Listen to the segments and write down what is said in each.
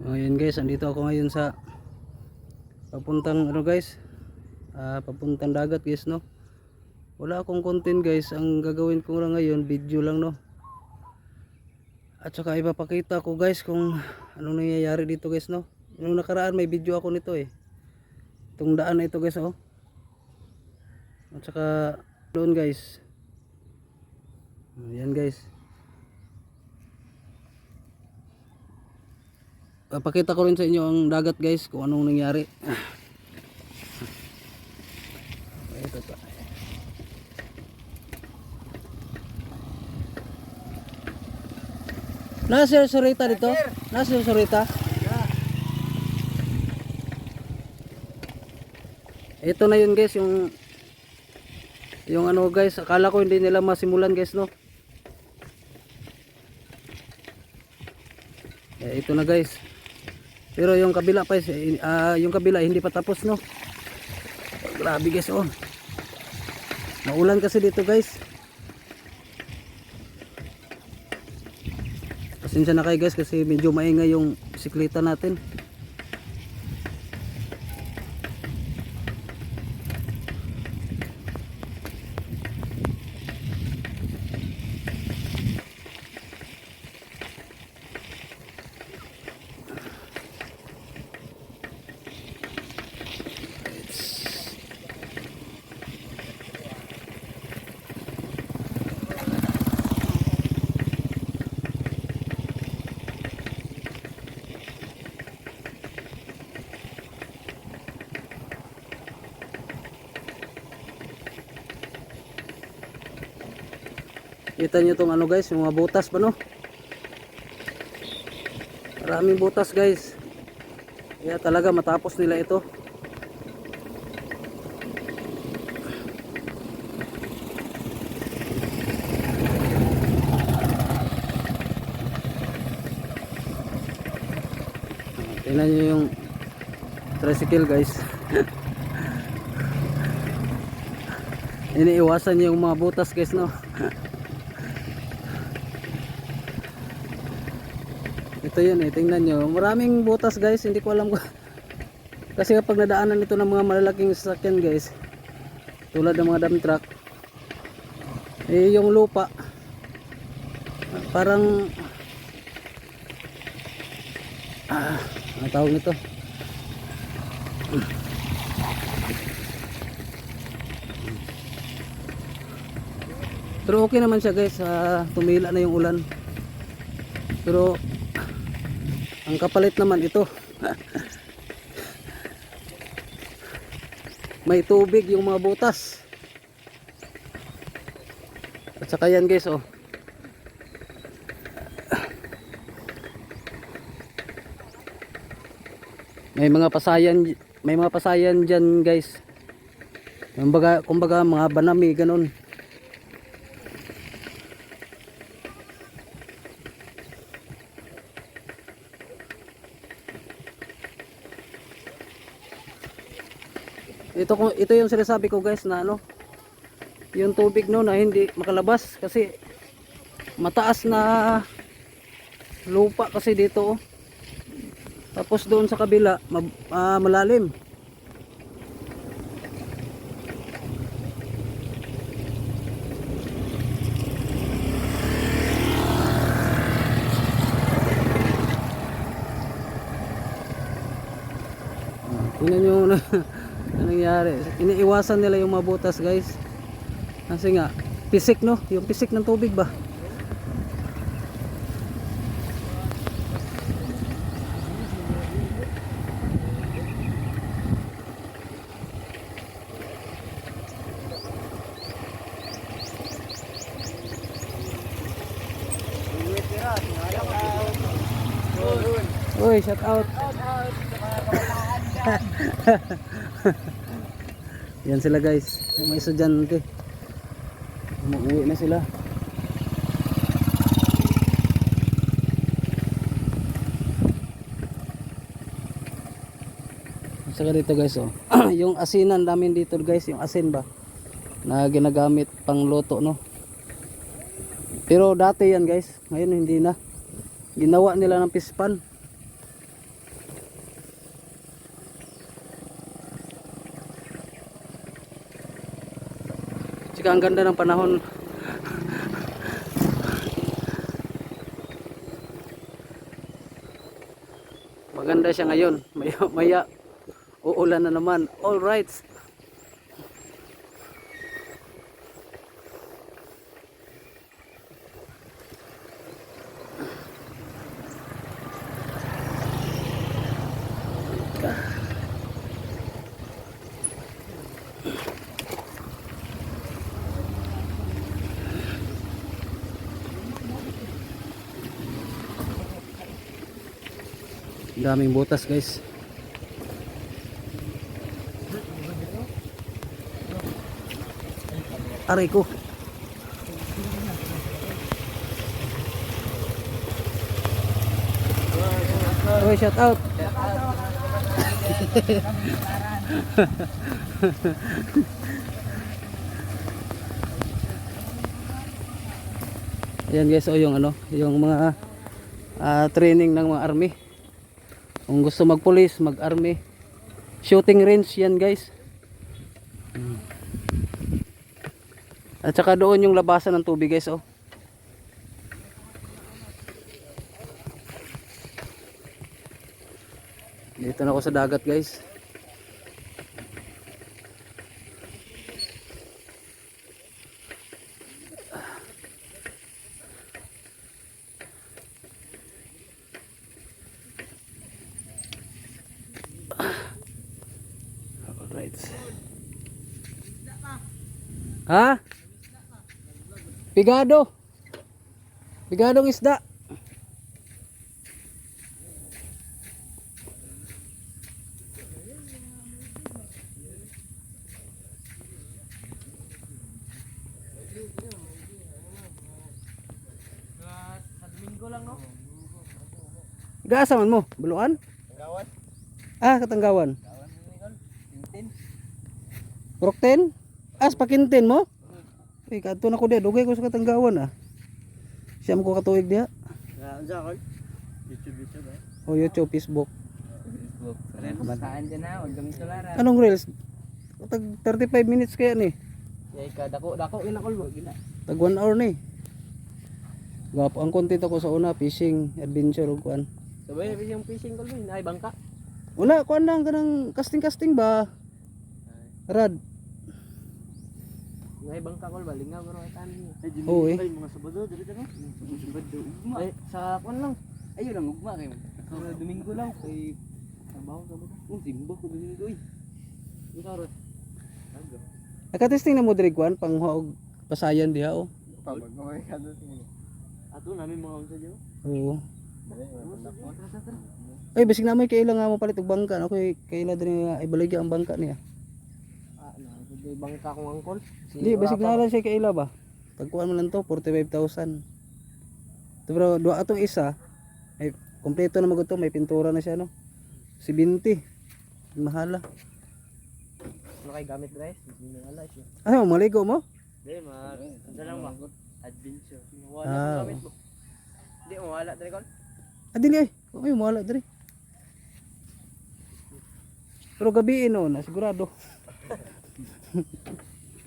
Ngayon guys, andito ako ngayon sa papuntang ano guys, papuntang dagat guys, no. Wala akong content guys, ang gagawin ko lang ngayon video lang, no. At saka ipapakita ko guys kung anong nangyayari dito guys, no. Yung nakaraan may video ako nito eh, itong daan na ito guys, oh. At saka doon guys, ayan guys, papakita ko rin sa inyo ang dagat guys kung anong nangyari. Ito pa. Nasa Sorita dito? Nasa Sorita? Ito na yun guys, yung ano guys, akala ko hindi nila masimulan guys, no. Ito na guys. Pero yung kabila pa, yung kabila hindi pa tapos, no. Grabe guys, oh. Maulan kasi dito guys. Pasensya na kayo guys kasi medyo maingay yung bisikleta natin. Kita nyo tong ano guys, yung mga butas pa, no. Maraming butas guys. Kaya talaga matapos nila ito. Tingnan nyo yung tricycle guys. Iniiwasan nyo yung mga butas guys, no. Ito yun eh, tingnan nyo, maraming butas guys. Hindi ko alam kasi kapag nadaanan ito ng mga malalaking sasakyan guys, tulad ng mga dump truck, eh yung lupa parang ang tawag nito, pero okay naman siya guys. Tumila na yung ulan, pero ang kapalit naman ito may tubig yung mga butas. At saka yan guys, oh, may mga pasayan dyan guys. Kumbaga mga banami ganun. Ito yung sinasabi ko guys na ano, yung tubig no na hindi makalabas kasi mataas na lupa kasi dito, oh. Tapos doon sa kabila malalim. Tingnan nyo na anong nangyari. Iniiwasan nila yung mga butas guys kasi nga pisik, no, yung pisik ng tubig ba. Uy, shout out. Yan sila guys, may estudyante, umuwi na sila. Saka dito guys, oh. Yung asinan namin dito guys, yung asin ba na ginagamit pang luto, no. Pero dati yan guys, ngayon hindi na. Ginawa nila ng pispan. Saka ang ganda ng panahon. Maganda siya ngayon. Maya, maya uulan na naman. All right. Daming butas guys. Aray ko. Oh, shout out. Ayan guys, oh yung ano, yung mga training ng mga army. Kung gusto magpulis, mag-army, shooting range yan guys. At saka doon yung labasan ng tubig guys, oh. Dito na ako sa dagat guys. Alright. Ha? Pigado. Pigadong isda. Domingo lang no? Gaasa man mo, buluan? Tanggawan. Katanggawan. Tanggawan ni Kol. Tintin. Prokten? Pakintin mo? Kadto na ko dia, dugay ko sa katanggawan Siyam ko katuig dia. Unsa Kol? YouTube eh. O YouTube, Facebook. Facebook. Bataan dyan na, huwag kami tularan. Anong reels? Tag 35 minutes kaya ni. Yay ka, dako ina Kol mo, gina. Tag 1 hour ni. Gapo ang content ako sa una, fishing, adventure ug kuan. Sabay na yung fishing Kol mo, ay bangka. Wala kuan lang kanang casting ba? Rad. Ay bangka Kol, balingaw pero ay tanin niya. Oo eh. Mga sabado, dito ka no? Sabado, ugma. Ay, sa kuan lang. Ayun lang, ugma kayo. Sa Domingo lang, kay trabaho sa bata. Simbo ko Domingo eh. Ikaw Nakatesting na mo diri kuan panghuog pasayan diha oh. pabag mo kay kadto tingin. Ato namin mga unsa diyo. Oo. Ay bisig na may kaila nga mo palit og bangka ako kaila diri nga ibaligya ang bangka niya. May bangka kong angkol. Di bisig na lang siya kaila ba. Tagkuan mo lang to 45,000. Pero duha atong isa ay kompleto na magud to, may pintura na siya no. 70. Mahala. Ano kay gamit guys? Hindi na wala siya. Ano maligo mo? Di ma, ano lang ba? Adventure. Wala gamit mo. Di mo wala dre Kol. Dili ay. Okay, mawala diri. Pero gabi no, na sigurado.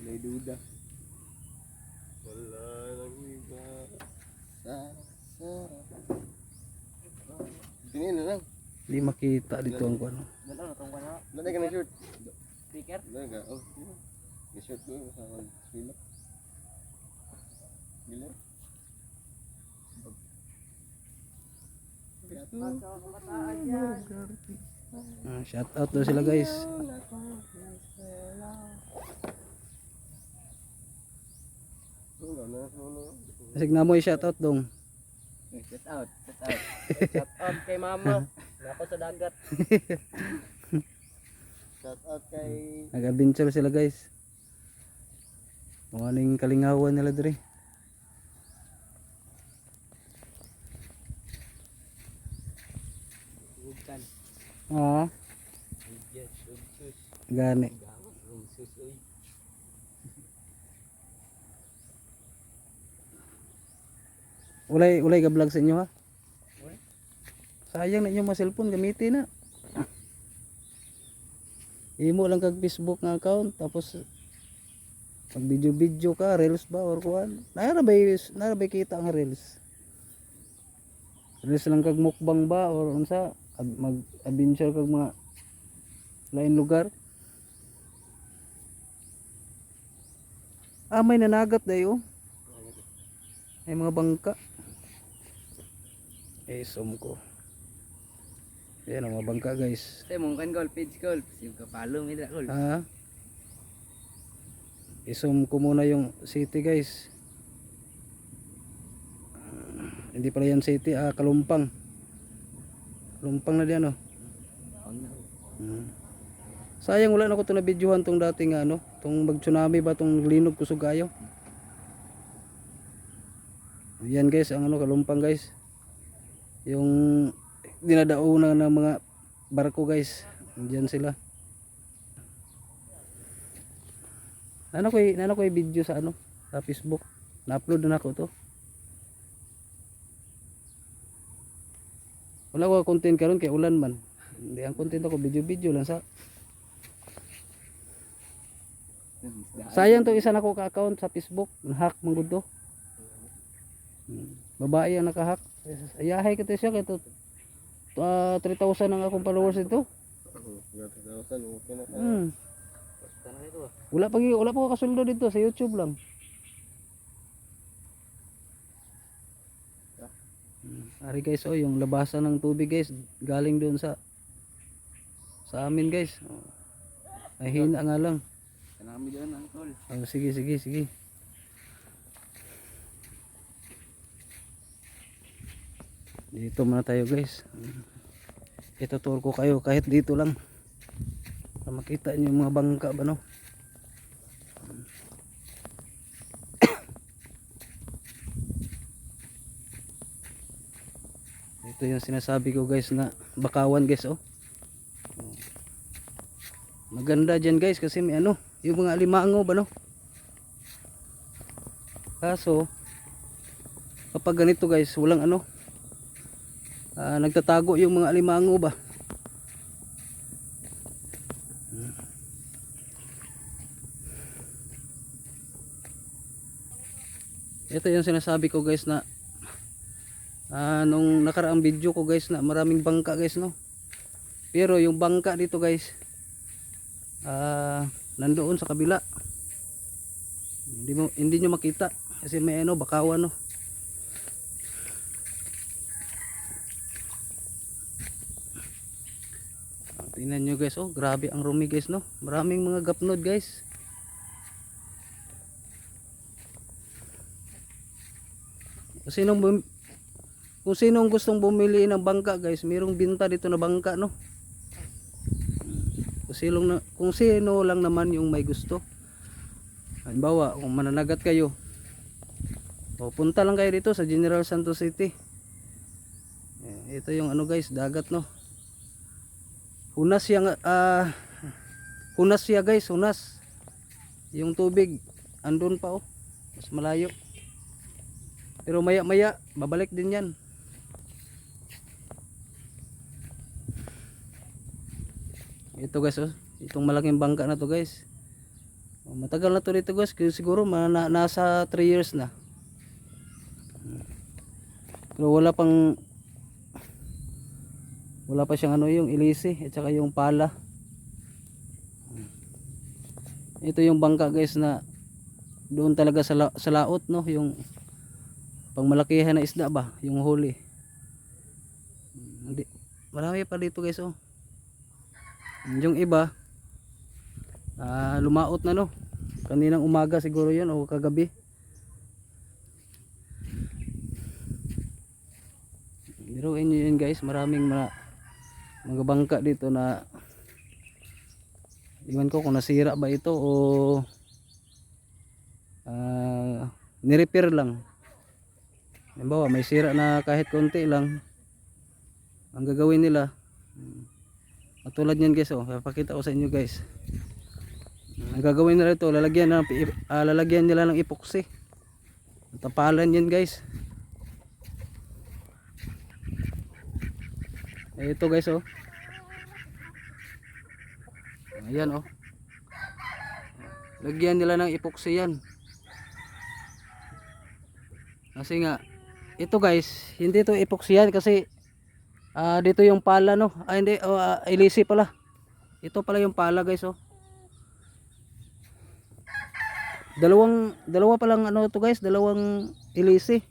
May duda. Wala lang iba. Tingin na lang. Di makita dito ang kuan. Dala na tong kana. Dali ka na shoot. Speaker. Dali ka. Oh. I-shoot mo sa sila. Gila. Shout out daw sila guys. Sige na mo i-shout out dong. Shout out. Shout out kay mama. Nako sa dagat. Shout out kay Nag-adventure sila guys. Mga ning kalingawan nila diri. Bukan. Gani. Ulay ka vlog sa inyo ha. Sayang na inyong mga cellphone gamitin na. Imo lang kag Facebook nga account tapos Pag video ka, reels ba or kuan? Nara bay kita ang reels. Reels lang kag mukbang ba or unsa mag adventure kag mga lain lugar. May nanagat dayo. May mga bangka. Zoom ko. Ayan ang mga bangka guys. Tay mong kan gol page gol. Sim ka follow mi dra gol. I-zoom ko muna yung city guys. Hindi pala yan city, Kalumpang. Kalumpang na diyan, oh. Sayang wala na ko ito na videohan tong dating tong mag-tsunami ba, tong linog kusog kayo. Yan guys, ang Kalumpang guys. Yung dinadaunan ng mga barko guys. Diyan sila. Nano ko video sa sa Facebook. Na-upload na ako to. Wala ko content karon kay ulan man. Hindi ang content ako video lang sa. Sayang to isa na ko ka account sa Facebook, hack manggod to. Babae ang naka-hack. Ayahay kita siya kay to 3,000 ang akong followers ito. 3,000 okay na. Wala pa ko kasuldo dito sa YouTube lang. Ari guys, yung labasan ng tubig guys, galing doon sa amin guys. Ay hina nga lang. Kanami doon ang tol. Sige. Dito muna tayo guys. Itutur ko kayo kahit dito lang. Para makita niyo yung mga bangka ba no. Ito yung sinasabi ko guys na bakawan guys Maganda dyan guys kasi may yung mga alimango ba no. Kaso kapag ganito guys walang nagtatago yung mga alimango ba. Ito yung sinasabi ko guys na nung nakaraang video ko guys na maraming bangka guys no. Pero yung bangka dito guys nandoon sa kabila. Hindi nyo makita kasi may bakawan no. Tingnan nyo guys, grabe ang rumi guys no. Maraming mga gapnod guys. Kung sinong gustong bumili ng bangka guys, mayroong binta dito na bangka no. Kung sino lang naman yung may gusto. Halimbawa, kung mananagat kayo, punta lang kayo dito sa General Santos City. Ito yung guys, dagat no. Hunas siya guys, hunas. Yung tubig andun pa mas malayo. Pero maya maya babalik din yan. Ito guys itong malaking bangka na to guys. Matagal na to dito guys, siguro nasa 3 years na. Pero wala pa siyang yung ilisi at saka yung pala. Ito yung bangka guys na doon talaga sa laot no, yung pangmalakihan na isda ba, yung huli. Marami pa dito guys Yung iba lumaot na no. Kaninang umaga siguro yun o kagabi. Biruin nyo yun guys, maraming mga bangka dito na iwan ko kung nasira ba ito o nirepair lang. Halimbawa may sira na kahit konti lang, ang gagawin nila katulad nyan guys papakita ko sa inyo guys. Ang gagawin nila ito, lalagyan nila ng epoxy, tapalan yan guys. Ito guys ayan Lagyan nila ng epoxy yan. Kasi nga ito guys, hindi to epoxy yan kasi dito yung pala no. Hindi, ilisi pala. Ito pala yung pala guys oh. Dalawa pa lang ano to guys, dalawang ilisi.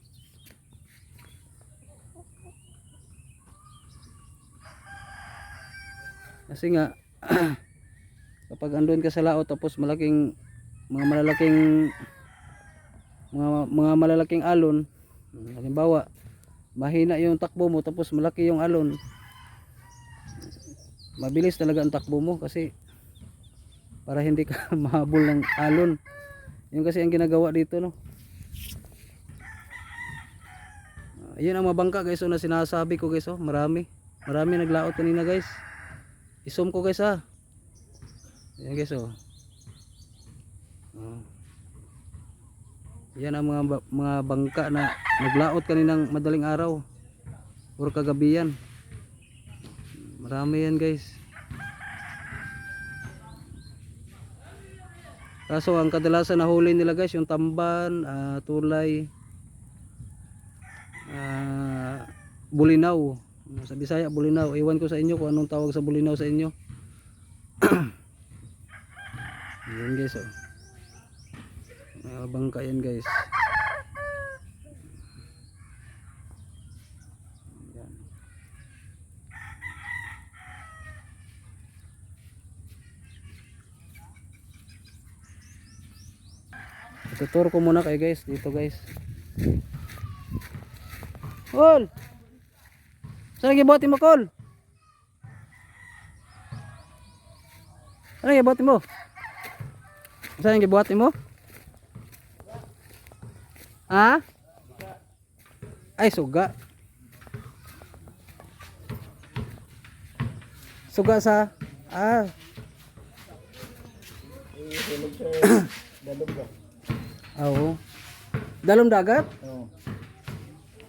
Kasi nga kapag andun ka sa laot tapos malalaking mga malalaking alon, halimbawa mahina yung takbo mo tapos malaki yung alon, mabilis talaga ang takbo mo kasi para hindi ka mahabol ng alon. Yun kasi ang ginagawa dito no. Ayun ang mabangka guys na sinasabi ko guys oh, marami naglaot kanina guys. I-zoom ko guys ha. Ayan guys oh. Yan ang mga bangka na naglaot kaninang madaling araw or kagabi yan. Marami yan guys. Kaso ang kadalasan na huli nila guys yung tamban, tulay, bulinaw. Sa Bisaya bulinaw. Iwan ko sa inyo kung anong tawag sa bulinaw sa inyo. Yan guys oh. Bangka yan guys. Yan. Tuturo ko muna kayo guys dito guys. Kol! Saan gibuhatin mo Kol? Ano gibuhatin mo? Saan gibuhatin mo? Ha? Ay suga. Suga sa Oo. Dalom dagat? Oo.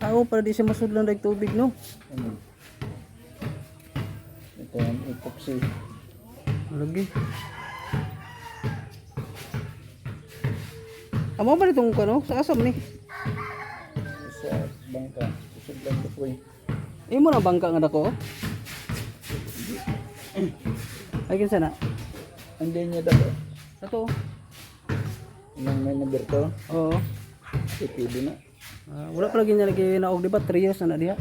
Oo, para di siya masudlan dag tubig no. Ito ang epoxy. Lagi. Amo ba nitong kano? Sa asam ni? Sa bangka. Sa bangka po eh. Imo na bangka nga dako? Ay kinsa na? Hindi niya daw. Sato. Nang may number to. Oo. Pwede na. Wala pa lagi niya lagi naog di ba 3 years na diha?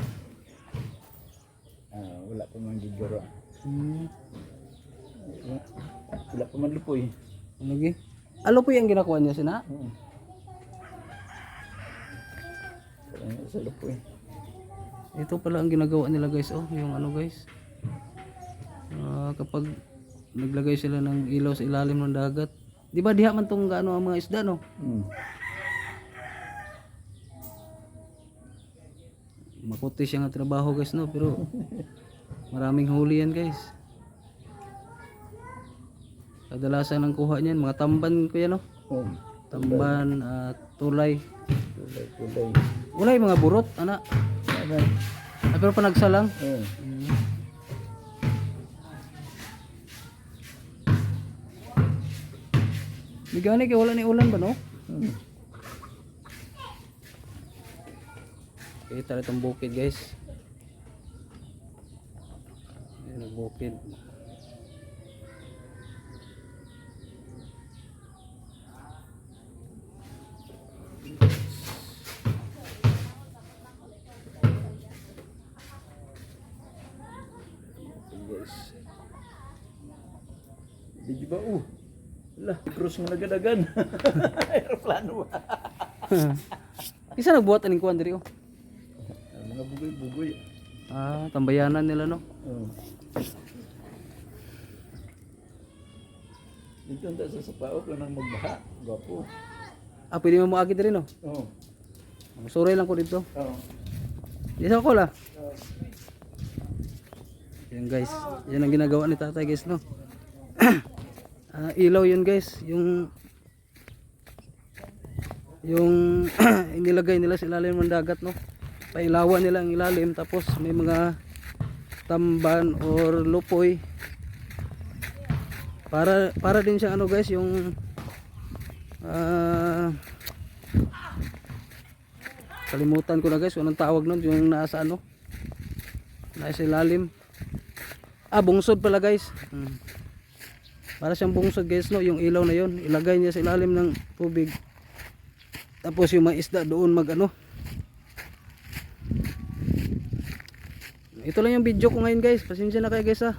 Wala pa man giguro. Hmm. Wala pa man lupoy. Lagi. Alo po yung ginakuha niya sina? Oo. Wala sa lupoy. Ito pala ang ginagawa nila guys oh, yung ano guys. Kapag naglagay sila ng ilaw sa ilalim ng dagat. Di ba diha man tong gaano ang mga isda no? Makuti siya nga trabaho guys no, pero maraming huli yan guys. Kadalasan ang kuha niyan mga tamban ko yan no. Oo. Tamban, tulay. Tulay. Wala yung mga burot, ana. Pero panagsalang. Oo. Bigani kay wala ni ulan ba no? Kita itong bukid guys. Ayan ang bukid. Guys. Di ba lah, cruise mo nagadagan. Aeroplano ba? Isa nagbuhat aning kuan diri oh. Mga bugoy-bugoy. Tambayanan nila no. Oo. Dito nda sa sapaok lang nang magbaha. Gwapo. Pwede mo maagi diri no. Oo. Suray lang ko dito. Oo. Isa ko la. Yan guys, yan ang ginagawa ni tatay guys no. Ilaw yun guys, yung inilagay nila sa ilalim ng dagat no. Pailawan nila ang ilalim tapos may mga tamban or lupoy para din siyang ano guys, yung ah, kalimutan ko na guys kung anong tawag nun, yung nasa ano, nasa ilalim. Bungsod pala guys. Para siyang bungsod guys, no, yung ilaw na yon ilagay niya sa ilalim ng tubig, tapos yung mga isda doon mag ano. Ito lang yung video ko ngayon guys, pasensya na kayo guys ha.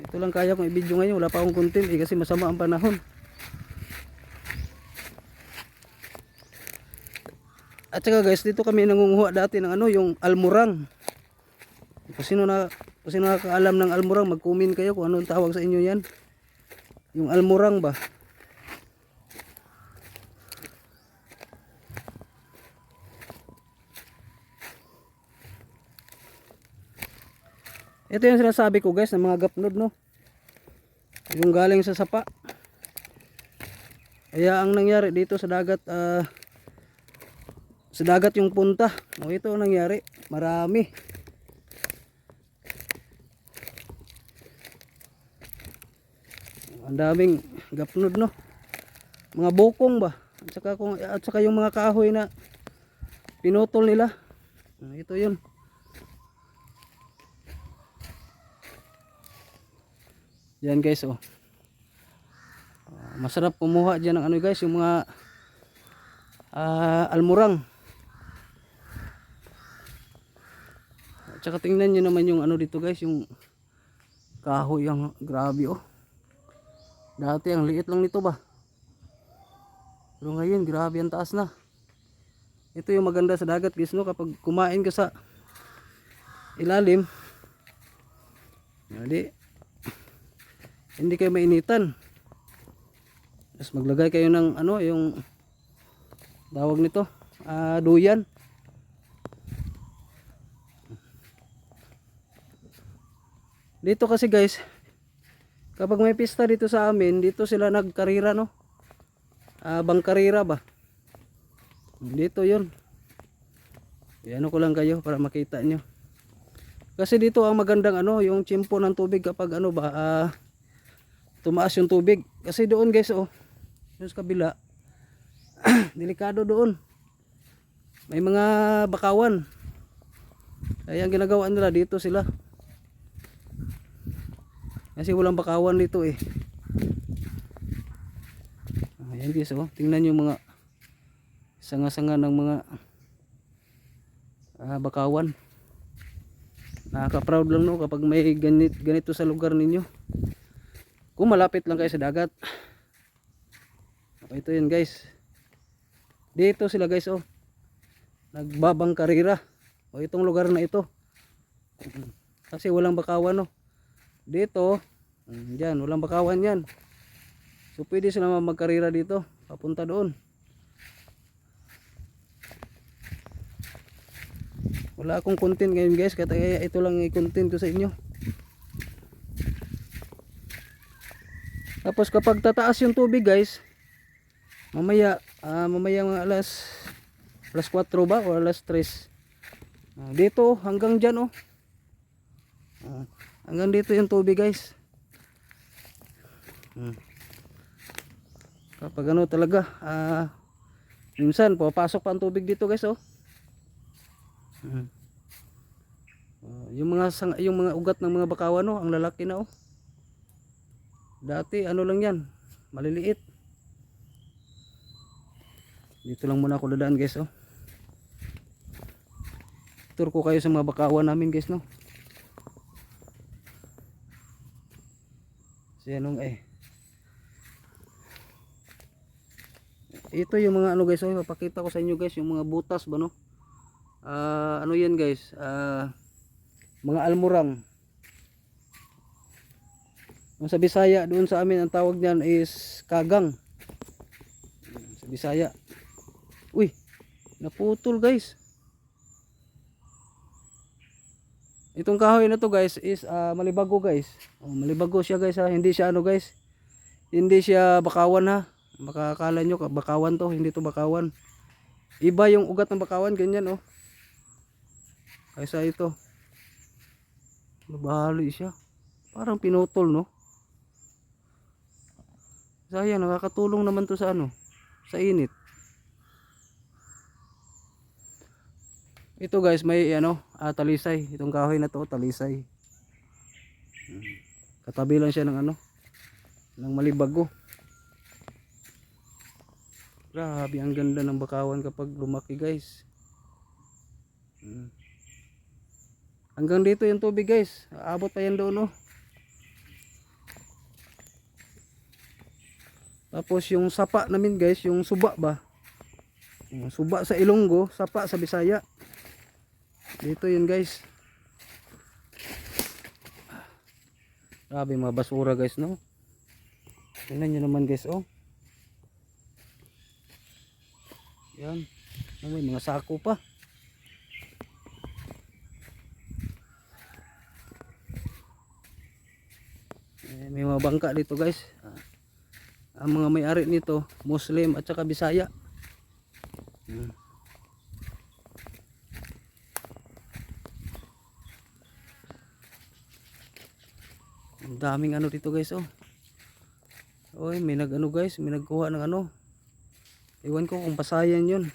Ito lang kaya kong i-video ngayon, wala pa akong content kasi masama ang panahon. At saka guys, dito kami nangunguha dati ng ano, yung almurang. Kung sino nakakaalam ng almurang, mag-comment kayo kung anong tawag sa inyo yan. Yung almurang ba? Ito yung sinasabi ko guys, ng mga gapnod, no. Yung galing sa sapa. Kaya ang nangyari dito sa dagat, yung punta. Ito ang nangyari, marami. Ang daming gapnod, no. Mga bokong ba? At saka yung mga kahoy na pinutol nila. Ito yun. Yan guys, oh. Masarap kumuha dyan ng ano guys, yung mga almurang. At saka tingnan nyo naman yung ano dito guys, yung kahoy, yung grabe oh. Dati ang liit lang nito ba, pero ngayon grabe ang taas na. Ito yung maganda sa dagat guys, no, kapag kumain ka sa ilalim, hindi kayo mainitan. Tapos maglagay kayo ng ano, yung tawag nito, duyan. Dito kasi guys, kapag may pista dito sa amin, dito sila nagkarira, no. Bangkarira ba? Dito yun. Ano ko lang kayo para makita nyo. Kasi dito ang magandang ano, yung tsimpo ng tubig kapag ano ba, tumaas yung tubig. Kasi doon guys, oh, yung sa kabila, delikado doon. May mga bakawan. Kaya ang ginagawa nila dito sila. Kasi walang bakawan dito eh. Ayan guys, oh, tingnan yung mga sanga-sanga ng mga bakawan. Nakaka-proud lang, no, kapag may ganito sa lugar ninyo. Kung malapit lang kayo sa dagat. Okay, ito yun guys. Dito sila guys, oh, nagbabang karira. O itong lugar na ito. Kasi walang bakawan, no. Dito, dyan, walang bakawan yan. So pwede sila magkarira dito, papunta doon. Wala akong content ngayon guys, kaya ito lang i-content ko sa inyo. Tapos kapag tataas yung tubig guys, mamaya mga alas 4 ba o alas 3. Dito hanggang dyan, oh. Hanggang dito yung tubig guys. Kapag ano talaga, minsan papasok pa ang tubig dito guys, oh. Yung mga ugat ng mga bakawan, oh, ang lalaki na, oh. Dati ano lang yan, maliliit. Dito lang muna ako dadaan guys, oh. Tour ko kayo sa mga bakawan namin guys, no. Siyanong ito yung mga ano guys, oh, papakita ko sa inyo guys, yung mga butas ba, no. Ano yan guys, mga almurang. Yung sa Bisaya, doon sa amin ang tawag niyan is kagang. Sa Bisaya. Uy, naputol guys. Itong kahoy na to guys is malibago guys. Malibago siya guys, ha. Hindi siya ano guys, hindi siya bakawan, ha. Makakala nyo bakawan to, hindi to bakawan. Iba yung ugat ng bakawan, ganyan, oh. Kaysa ito, nabahali siya, parang pinutol, no. Sayang, nakakatulong naman to sa ano, sa init. Ito guys, may ano, talisay. Itong kahoy na to, talisay. Katabi lang siya ng ano, ng malibago. Grabe, ang ganda ng bakawan kapag lumaki guys. Hanggang dito yung tubig guys. Aabot pa yan doon, no. Tapos yung sapa namin guys, yung suba ba? Yung suba sa Ilonggo, sapa sa Bisaya. Dito yun guys. Grabe mga basura guys, no. Tingnan nyo naman guys, oh. Yan. May mga sako pa. May mga bangka dito guys. Ang mga may-ari nito, Muslim at saka Bisaya. Ang daming ano dito guys, oh. Oy, may nag-ano guys, may nagkuha ng ano. Iwan ko kung pasayan 'yun.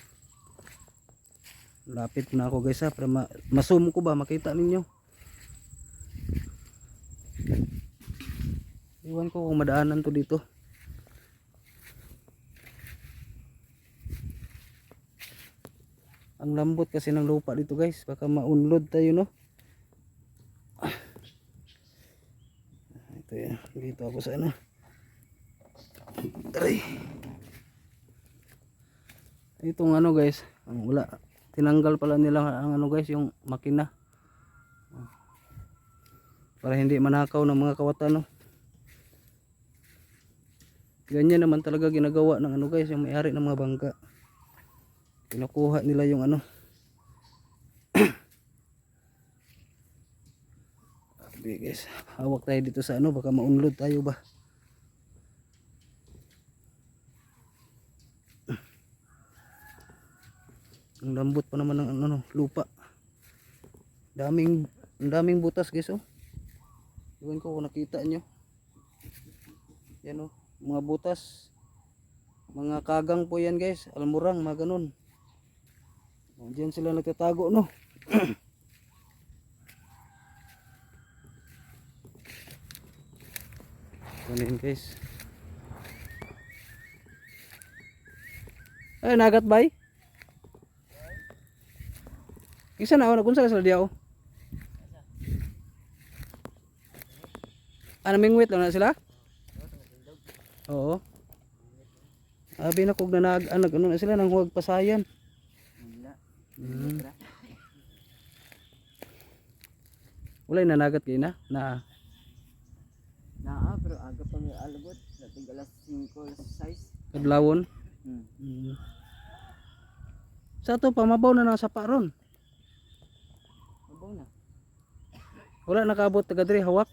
Lapit na ako guys ha, para ma-zoom ko ba makita ninyo. Iwan ko kung madaanan to dito. Ang lambot kasi ng lupa dito guys, baka maunlod tayo, no. Ito yan, dito ako sa ano. Aray. Itong ano guys, wala, tinanggal pala nila ang ano guys, yung makina. Para hindi manakaw ng mga kawatan, no. Ganyan naman talaga ginagawa ng ano guys, yung may-ari ng mga bangka. Kinukuha nila yung ano. Sabi guys, hawak tayo dito sa ano, baka maunlod tayo ba. Ang lambot pa naman ng ano, lupa. Daming butas guys, oh. Iwan ko kung nakita nyo. Yan, oh, mga butas. Mga kagang po yan guys, almurang, mga ganun. Diyan sila nagtatago, no. Ganun guys. Ay, nagat bay? Isa na ako, nagunsa sila diyaw. Namingwit lang na sila? Oo. Abi na kog na ano na sila nang huwag pasayan. Wala na nagat kayo na? Naa, pero aga pa may alabot. Dating alas 5, alas 6. Kadlawon. Sa to pamabaw na ng sapa ron. Mabaw na. Wala nakaabot taga diri hawak.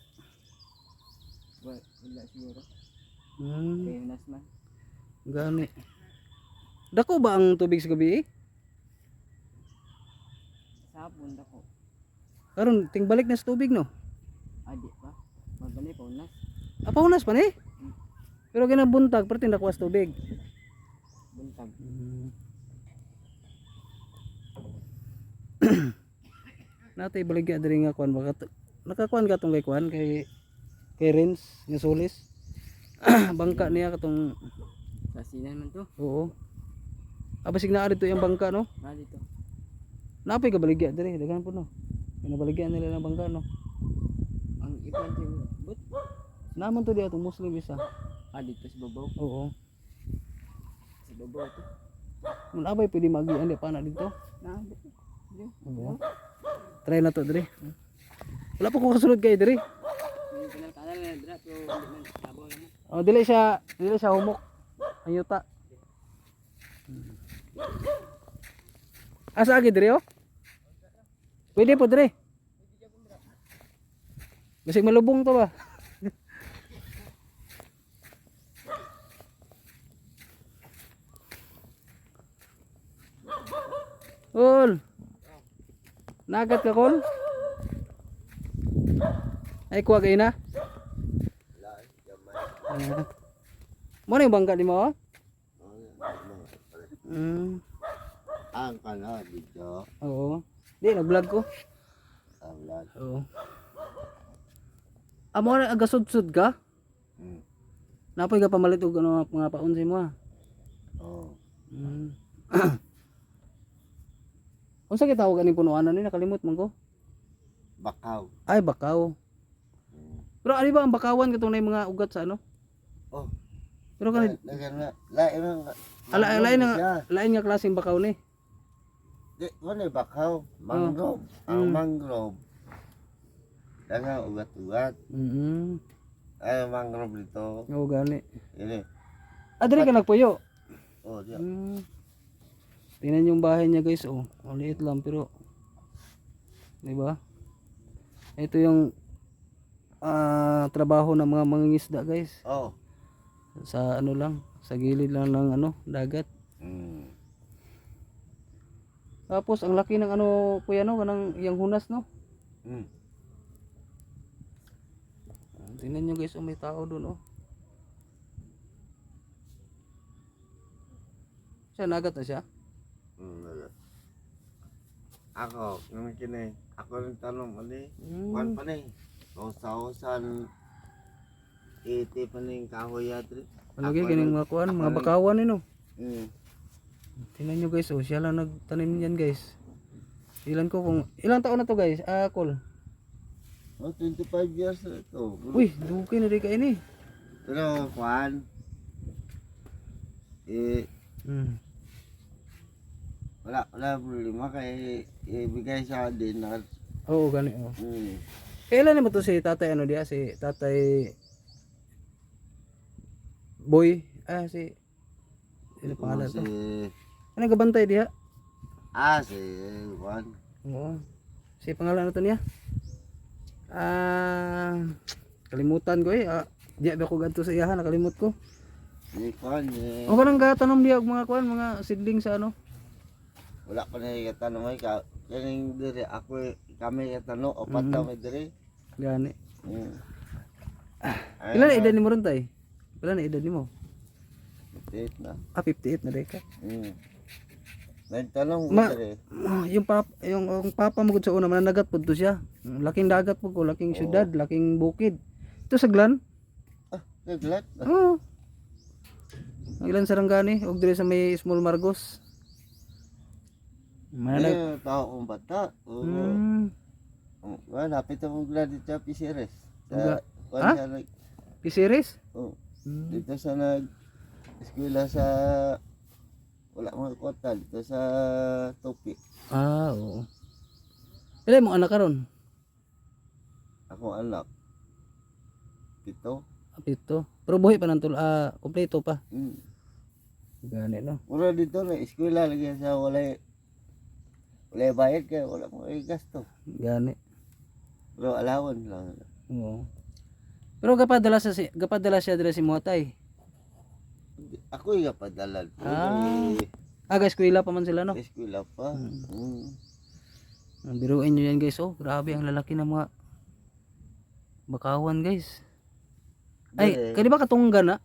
Wala siguro. Kaya nasman. Gani. Dako ba ang tubig sa gabi? Sabon dako. Karon tingbalik na sa tubig, no. Adi pa. Magani pa unas. Paunas pa ni? Pero ginabuntag pero tindak was tubig. Buntag. Natay baligya diri nga kuan baka nakakuan ka tong kay kuan kay Rins nga Solis. Bangka niya katong Sasinan man to. oo. Abasig naa dito yung bangka, no. Dito. Napay ka baligya diri daghan po, no. Pinabaligyan nila ng bangka, no. Ang ipan ti but Naman to diya tong Muslim isa. dito sa babaw. Oo. Sa babaw to. Mun abay pwede magian di pa na dito. Na. Oo. Try na to diri. Wala pa ko kasunod kay diri. Yung kanal na dira pero hindi man tabaw naman. Oh, dili siya humok. Ang yuta. Asa agi diri, oh? Pwede po diri. Basig malubong to ba? Kol. Nagat ka, Kol? Ay kuha kayo na? Mo na yung bangka ni mo? Mm. Ang kana dito. Oo. Di nag-vlog ko. Tablat. Oo. Amo na agasud-sud ka? Hmm. Napoy ka pamalit og ano mga paunsi mo ha. Oh. Mm. Unsa gitawag ani punuan ni nakalimot man ko? Bakaw. Ay bakaw. Hmm. Pero ano ba ang bakawan katong nay mga ugat sa ano? Oh. Pero kanid Nagana lain ang lain nga klaseng bakaw ni. di ano bakaw, mangrove. Ang mangrove. Daga ugat-ugat. Ay mangrove dito. Oo gani. Ini. Diri ka nagpuyo. Oh, dia. Tingnan yung bahay niya guys, oh. Ang liit lang pero 'di ba? Ito yung trabaho ng mga mangingisda guys. Oh. Sa ano lang, sa gilid lang ng ano, dagat. Hmm. Tapos ang laki ng ano kuya no, kanang yang hunas no. Hmm. Tingnan niyo guys, oh, may tao doon oh. Siya nagat na siya. Wala. Ako, nung kini, ako rin tanong, ali, Mm. kuwan pa ni, kausahusan, iti pa ni kahoy yatri. Palagi ganing mga kuan, mga bakawan no. Hmm. Tingnan niyo guys, oh, siya lang nagtanim niyan guys. Ilan ko kung ilang taon na to guys? Kol. Oh, 25 years na ito. Uy, duki na rin ka ini. Pero, kuwan, wala problema kay ibigay sa dinner. Oo, gani oh. Hmm. Kailan naman to si tatay ano dia? Si tatay Boy. Si ano pangalan to? Ano gabantay dia? Si Juan. Oo. Si pangalan ano to niya? Kalimutan ko eh. Di ba ko ganto sa iyahan, nakalimot ko. Ni Juan, O kanang gatanom dia og mga kuan, mga seedling sa ano? wala pa na ikatanong ay kaning dire ako kami ikatanong o pata may dire. Gani. Hmm. Ilan na edad ni mo ron tay? Ilan na edad ni mo? Date na. 58 na deka. Hmm. Nagtanong ko dire. Yung papa mo gud sa una mananagat pud to siya. Laking dagat pud ko, laking syudad, laking bukid. Ito sa Glan. Naglat. Oo. Ang ilan Sarangani og dire sa may Small Margos. Ay, tao kong bata. Oo. Lapit akong glad dito sa PCRS. Sa Ha? P-series? Oh. Dito sa eskwela sa wala mga kota dito sa Topi. Oo. Ilan mo anak karon? Ako anak. Pito. Pito. Pero buhi pa nang kompleto pa. Hmm. Gani no. Mura dito na eskwela lagi sa wala bayad kaya wala mo gasto. Gani. Pero alawan lang. Oo. Pero gapadala siya dire si Motay. Ako yung padala. Guys, eskwela pa man sila no. Eskwela pa. Hmm. Biruin nyo yan guys, oh. Grabe ang lalaki ng mga bakawan guys. Ay, kadi ba katunggan na?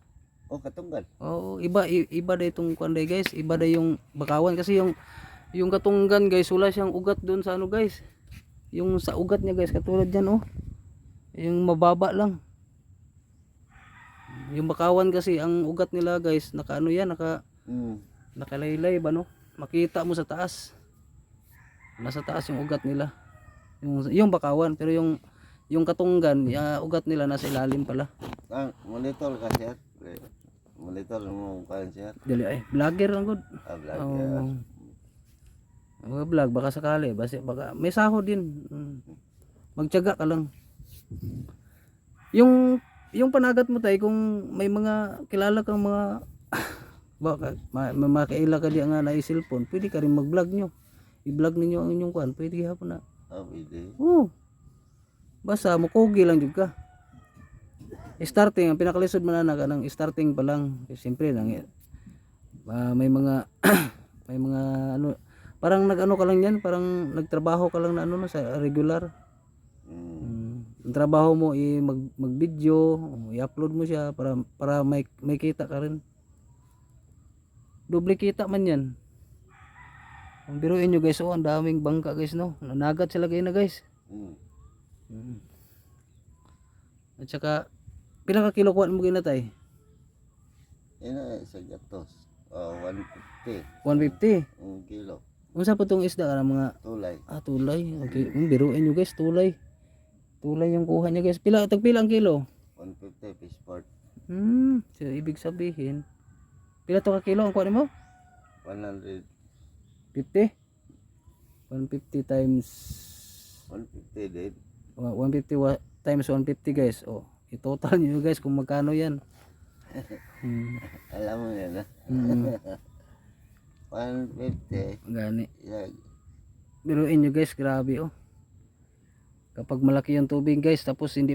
Oh, katunggan. Oo, iba da itong kuanday guys. Iba da yung bakawan kasi yung katunggan guys, wala siyang ugat doon sa ano guys. Yung sa ugat niya guys, katulad yan oh. Yung mababa lang. Yung bakawan kasi ang ugat nila guys, naka ano yan, nakalaylay ba no? Makita mo sa taas. Nasa taas yung ugat nila. Yung bakawan, pero yung katunggan, ugat nila nasa ilalim pala. Monitor ka sir. Monitor mo pa sir. Dali ay, vlogger lang gud. Vlogger. Mga vlog baka sakali, baka may sahod din. Magtiyaga ka lang. Yung panagat mo tay kung may mga kilala kang mga baka makaila ka diya nga na cellphone, pwede ka rin mag-vlog nyo. I-vlog ninyo ang inyong kuan, pwede hapon na. Pwede. Basta mukugi lang jud ka. Starting ang pinakalisod man na kanang starting pa lang. Siyempre nang may mga may mga ano parang nag-ano ka lang yan, parang nagtrabaho ka lang na ano sa regular. ang trabaho mo mag-video, i-upload mo siya para may kita ka rin. Doble kita man yan. Ang biruin nyo guys, ang daming bangka guys, no. Nanagat sila kayo na guys. Mm. At saka pila ka kilo kuha mo ginatay? Yan na, sa gatos. 150. 150. Ang kilo. Unsa pa tong isda ka mga Tulay. tulay. Okay, biruin nyo guys, tulay. Tulay yung kuha niya guys. Tagpila ang kilo? 150 fish port. So ibig sabihin, pila to ka kilo ang kuha mo? 100. 50? 150 times 150 din. 150 times 150 guys. Oh, i-total niyo guys kung magkano 'yan. Alam mo yan, ha? 150. Gani. Yan. Biruin niyo guys, grabe oh. Kapag malaki yung tubig guys, tapos hindi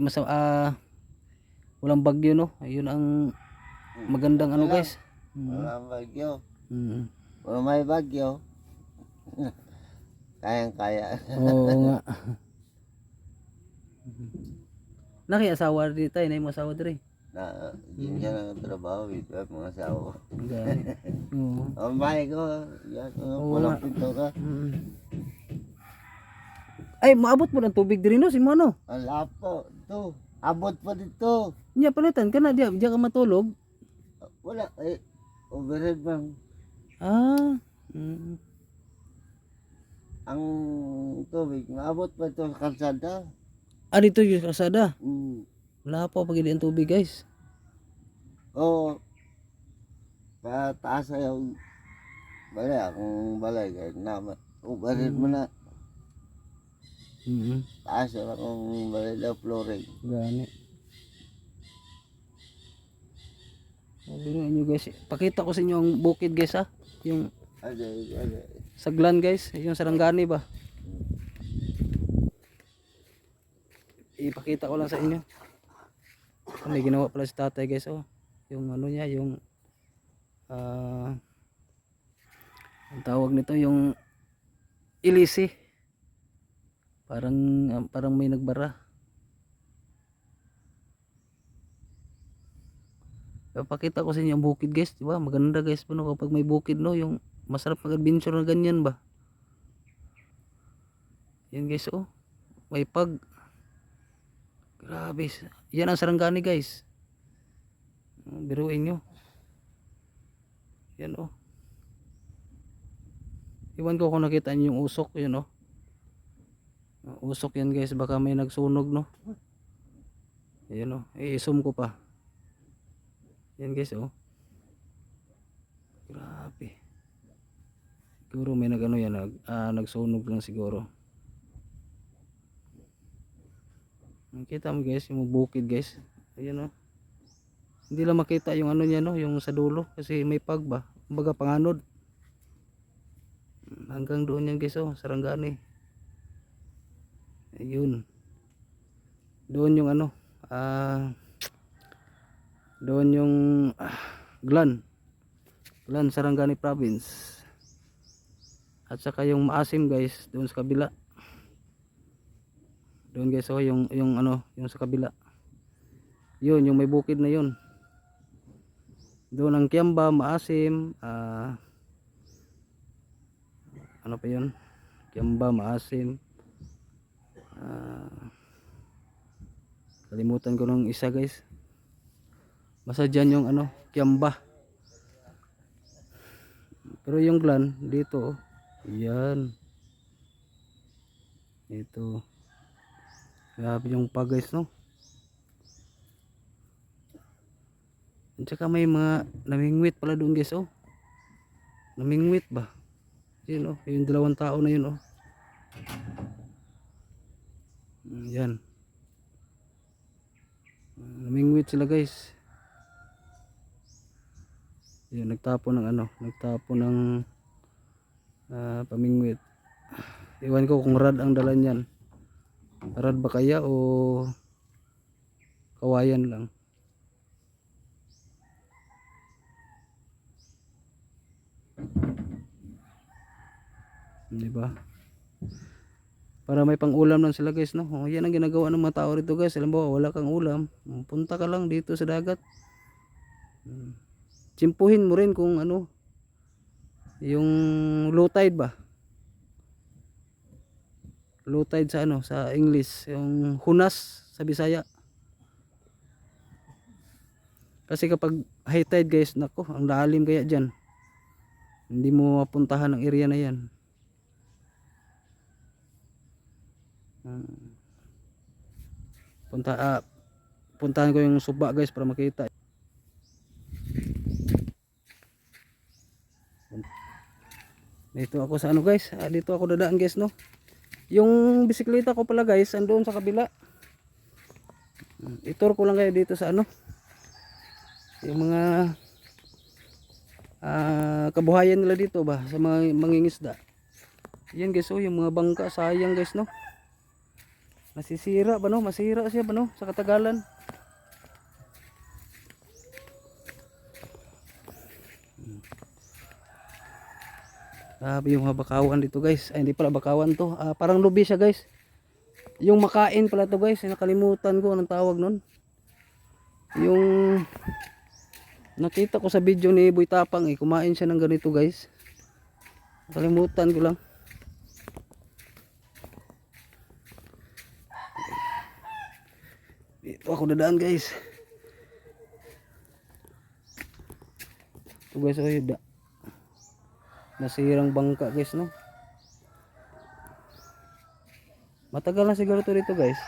walang bagyo no. Ayun ang magandang ano guys. Walang bagyo. Mm. Kung may bagyo, kayang-kaya. Oo nga. Naki-asawa dito tayo, na mo asawa diri. Na, yun siya ng trabaho, ito at mga asawa. Gani. Oo. Ang bahay ko, yan, Oo walang nga. pintura. Ay, maabot mo ng tubig diri no si mo no. Ang lapo, ito. Abot pa dito. Nya palitan ka na diya ka matulog. Wala, overhead bang. Ah. Ang tubig, maabot pa ito sa kalsada. Dito yung kasada. Mm. Wala pa pagili ang tubig guys. Oo. Pataas yung balay, akong balay. Kahit na, overhead mo na. Taas yung akong balay na flooring. Gani. Biruin nyo guys. Pakita ko sa inyo ang bukid guys ha. Yung saglan guys. Yung Sarangani ba. Ipakita ko lang sa inyo. May ginawa pala si tatay guys oh. Yung ano niya, yung ang tawag nito yung ilisi. Parang may nagbara. Pakita ko sa inyo ang bukid guys, di ba? Maganda guys po no kapag may bukid no, yung masarap mag-adventure na ganyan ba. Yan guys oh. May pag. Grabe. Yan ang Sarangani guys. Biruin nyo. Yan oh. Iwan ko kung nakita nyo yung usok yun oh. Usok yan guys, baka may nagsunog no. Ayan oh. I-zoom ko pa. Yan guys oh. Grabe. Siguro may nagano yan, nagsunog lang siguro. Kita mo guys, yung bukid guys. Ayan oh. Hindi lang makita yung ano niya no, yung sa dulo kasi may pag ba. Kumbaga panganod. Hanggang doon yan guys oh, Sarangani. Ayun. Doon yung ano, doon yung Glan Sarangani province. At saka yung Maasim guys, doon sa kabila. Doon guys oh, yung ano, yung sa kabila. Yun, yung may bukid na yun. Doon ang Kiamba, Maasim, ano pa yun? Kiamba, Maasim. Kalimutan ko ng isa guys. Basta dyan yung ano, Kiamba. Pero yung Glan dito oh. Yan. Ito. Grabe yung pag guys no. At saka may mga namingwit pala doon guys oh. Namingwit ba? Yun oh, yung dalawang tao na yun oh. Yan. Namingwit sila guys. Yun, nagtapo ng ano, nagtapo ng pamingwit. Iwan ko kung rad ang dala niyan. Rad ba kaya o kawayan lang. Di ba? Para may pang-ulam lang sila guys, no? Oh, yan ang ginagawa ng mga tao rito guys. Alam mo, wala kang ulam, punta ka lang dito sa dagat. Tsimpuhin mo rin kung ano, yung low tide ba? Low tide sa ano, sa English, yung hunas sa Bisaya. Kasi kapag high tide guys, nako, ang lalim kaya diyan. Hindi mo mapuntahan ang area na yan. Puntahan ko yung suba guys para makita. Dito ako sa ano guys, dito ako dadaan guys, no. Yung bisikleta ko pala guys, andoon sa kabila. Itur ko lang kayo dito sa ano, yung mga kabuhayan nila dito ba, sa mga mangingisda. Yan guys, oh, yung mga bangka, sayang guys, no. Nasisira ba, no? Masira siya ba, no? Sa katagalan. Grabe yung mga bakawan dito guys. Ay, hindi pala bakawan to. Parang lubi siya guys. Yung makain pala to guys. Nakalimutan ko anong tawag nun. Yung nakita ko sa video ni Boy Tapang, kumain siya ng ganito guys. Nakalimutan ko lang. Dito ako dadaan guys. Ito guys, oh, nasirang bangka guys, no. Matagal na siguro to dito guys.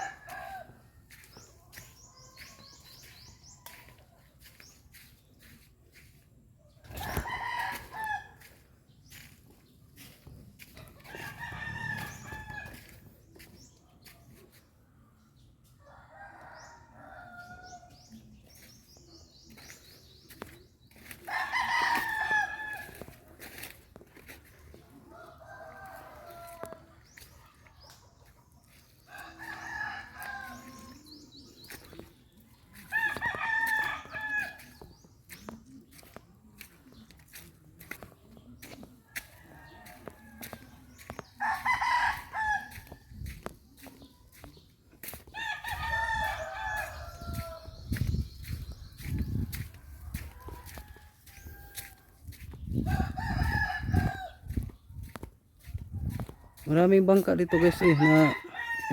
Maraming bangka dito guys na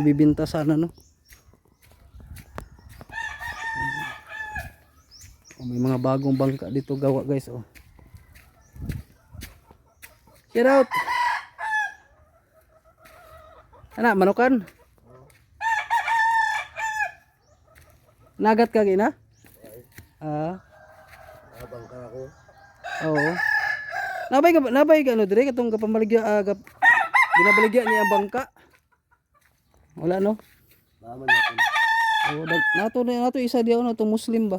ibibenta sana, no. May mga bagong bangka dito gawa guys, oh. Shout out. Anak, manukan. Nagat ka gina? Bangka ako. Oo. Nabay ka ano dire katong kapamaligya binabaligya niya ang bangka. Wala, no? Laman natin. Oh, nato isa diaw na to Muslim ba?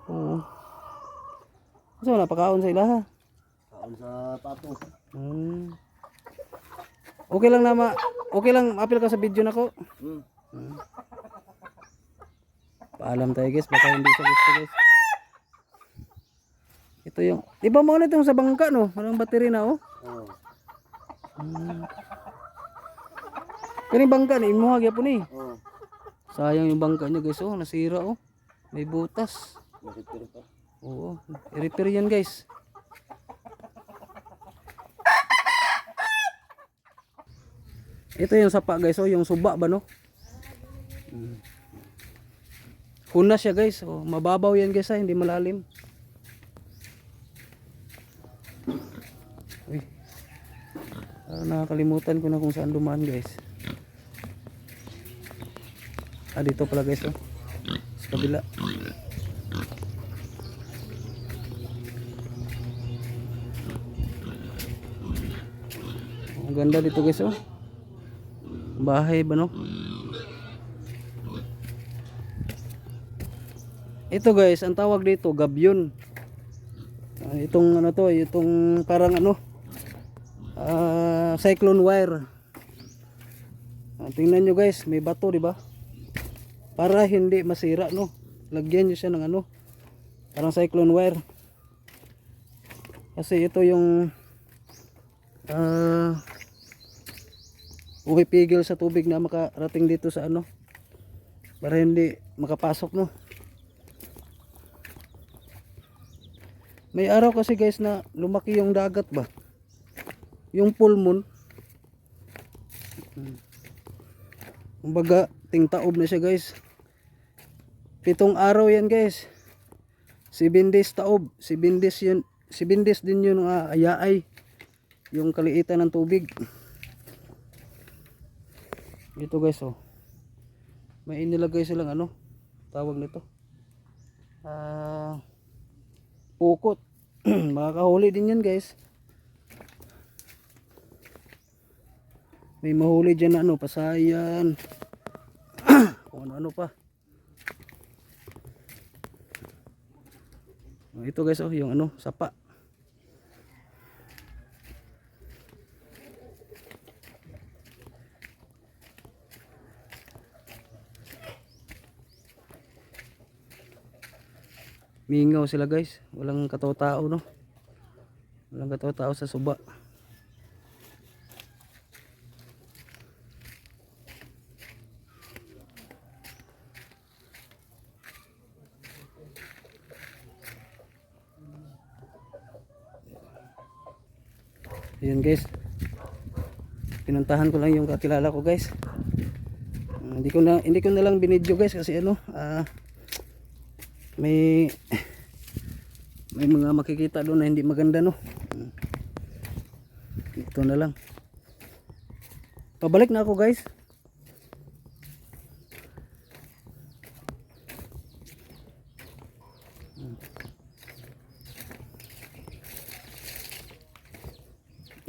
Oo. So wala pakaon sa ilaha. Kaon sa pato. Okay lang okay lang apil ka sa video nako. Paalam tayo guys, baka hindi siya gusto guys. Ito yung, di ba mo na itong sa bangka, no? Walang battery na, oh. Oo. Kani bangka ni imuha gyapon ni. Oo. Sayang yung bangka niya guys, oh, nasira, oh. May butas. Nakitira pa. Oo, i-repair yan guys. Ito yung sapa guys, oh, yung suba ba, no? Hunas siya guys, oh, mababaw yan guys, hindi malalim. Uy. Nakakalimutan ko na kung saan dumaan guys. Dito pala guys, oh. Sa kabila. Ang ganda dito guys, oh. Bahay ba, no? Ito guys, ang tawag dito gabyon. Itong ano to, itong parang ano, cyclone wire. Tingnan nyo guys, may bato, di ba? Para hindi masira, no? Lagyan nyo siya ng ano, parang cyclone wire. Kasi ito yung umipigil sa tubig na makarating dito sa ano, para hindi makapasok, no. May araw kasi guys na lumaki yung dagat ba, yung full moon. Kumbaga tingtaob na siya guys. 7 araw yan guys, 7 days taob, 7 days yun, 7 days din yun ayaay yung kaliitan ng tubig. Ito guys, oh, may inilagay silang ano, tawag nito, pukot. Makakahuli din yan guys. May mahuli dyan na ano, pasayan, kung ano pa. Ito guys, oh, yung ano, sapa. Mingaw sila guys, walang katao-tao, no. Walang katao-tao sa suba. Yun guys, pinuntahan ko lang yung kakilala ko guys. Hindi ko na lang binidyo guys kasi ano, may mga makikita doon na hindi maganda, no. Ito na lang, pabalik na ako guys.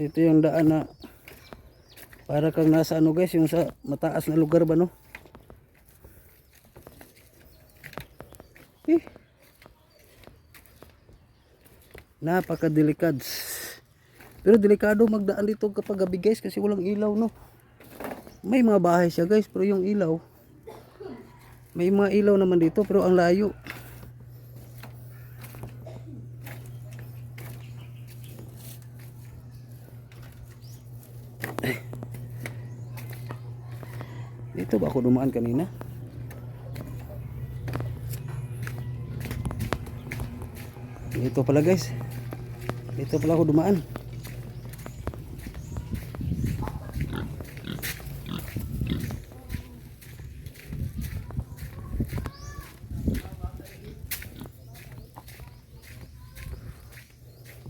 Ito yung daan na para kang nasa ano guys, yung sa mataas na lugar ba, no. Napakadelikad. Pero delikado magdaan dito kapag gabi guys kasi walang ilaw, no. May mga bahay siya guys pero yung ilaw, may mga ilaw naman dito pero ang layo. Dito ba ako dumaan kanina? Dito pala guys, dito pala ako dumaan.